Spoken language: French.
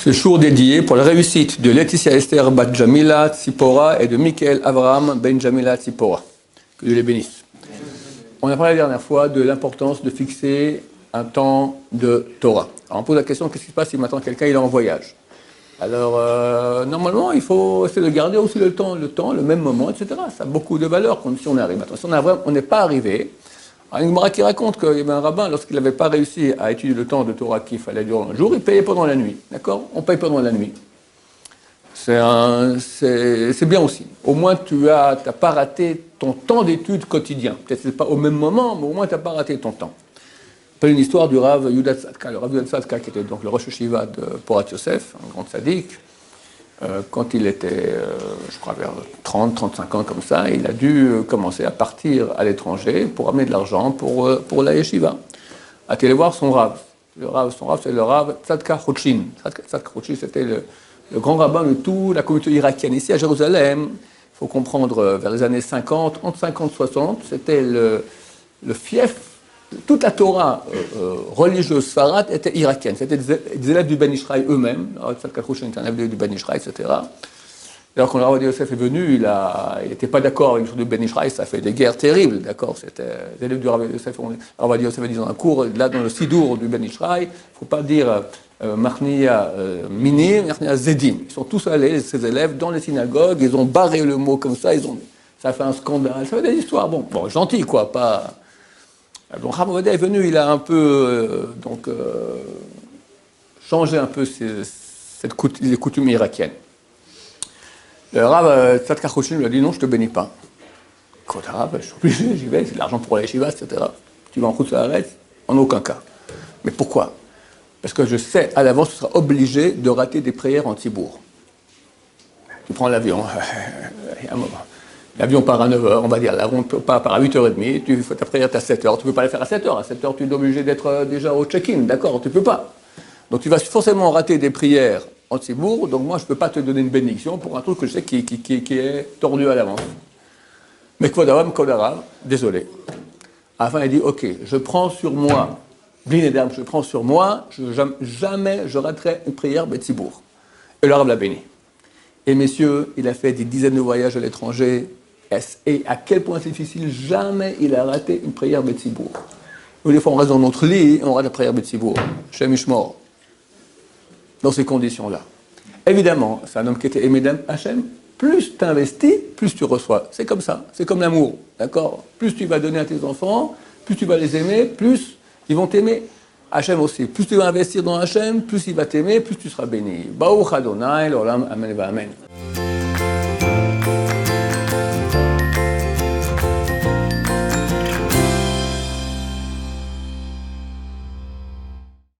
Ce jour dédié pour la réussite de Laetitia Esther Bat Jamila Tzipora et de Michael Avraham Ben Jamila Tzipora. Que Dieu les bénisse. On a parlé la dernière fois de l'importance de fixer un temps de Torah. Alors on pose la question, qu'est-ce qui se passe si maintenant quelqu'un est en voyage? Alors, normalement, il faut essayer de garder aussi le temps, le même moment, etc. Ça a beaucoup de valeur si on arrive. Maintenant, si on n'est pas arrivé, il y a une Gemara qui raconte qu'il y avait un rabbin, lorsqu'il n'avait pas réussi à étudier le temps de Torah qu'il fallait durant un jour, il payait pendant la nuit. D'accord? On paye pendant la nuit. C'est bien aussi. Au moins, tu n'as pas raté ton temps d'étude quotidien. Peut-être que ce n'est pas au même moment, mais au moins, tu n'as pas raté ton temps. C'est une histoire du Rav Yudat Tzadka. Le Rav Yudat Tzadka, qui était donc le Rosh Hashiva de Porat Yosef, un grand tzaddik, quand il était, je crois, vers 30, 35 ans comme ça, il a dû commencer à partir à l'étranger pour amener de l'argent pour la yeshiva. A été voir son Rav. Son Rav, c'est le Rav Tzadka Chochin. Tzadka Chochin, c'était le grand rabbin de toute la communauté irakienne. Ici à Jérusalem, il faut comprendre, vers les années 50, entre 50 et 60, c'était le fief. Toute la Torah religieuse Sfarad était irakienne. C'était des élèves du Ben Ishraï eux-mêmes. Tzadka Chochin était un élève du Ben Ishraï, etc. Alors quand le Rav Yosef est venu, il n'était pas d'accord avec le du Ben Ishraï, ça fait des guerres terribles, d'accord? C'était les élèves du Rav Yosef. Le Rav Yosef a dit dans un cours, là dans le Sidour du Ben Ishraï, il ne faut pas dire Marnia Mini, Marnia Zedin. Ils sont tous allés, ces élèves, dans les synagogues, ils ont barré le mot comme ça, ça a fait un scandale, ça fait des histoires, bon gentil quoi, pas... Donc Rav Ovadia est venu, il a un peu changé un peu les coutumes irakiennes. Le Rav Tzadka Chochin lui a dit non, je ne te bénis pas. Écoute, Rav, je suis obligé, j'y vais, c'est de l'argent pour la yeshiva, etc. Tu vas en route, ça arrête? En aucun cas. Mais pourquoi? Parce que je sais à l'avance que tu seras obligé de rater des prières en Tzibour. Tu prends l'avion, il y a un moment. L'avion part à 9h, on va dire, l'avion part à 8h30, tu fais ta prière à 7h, tu ne peux pas la faire à 7h, à 7h tu es obligé d'être déjà au check-in, d'accord, tu ne peux pas. Donc tu vas forcément rater des prières en Tzibour, donc moi je ne peux pas te donner une bénédiction pour un truc que je sais qui est tordu à l'avance. Mais Kvodaram, Kodarav, désolé. Enfin il dit, ok, je prends sur moi, Blinedam, je prends sur moi, jamais je raterai une prière Betzibour. Et le Rav l'a béni. Et messieurs, il a fait des dizaines de voyages à l'étranger, et à quel point c'est difficile, jamais il a raté une prière Betzibour. Nous, des fois, on reste dans notre lit, et on rate la prière Betzibour. Shem Ishmor. Dans ces conditions-là. Évidemment, c'est un homme qui était aimé d'Hachem. Plus tu investis, plus tu reçois. C'est comme ça, c'est comme l'amour, d'accord? Plus tu vas donner à tes enfants, plus tu vas les aimer, plus ils vont t'aimer. Hachem aussi. Plus tu vas investir dans Hachem, plus il va t'aimer, plus tu seras béni. Baruch Adonai, l'olam, amen va amen.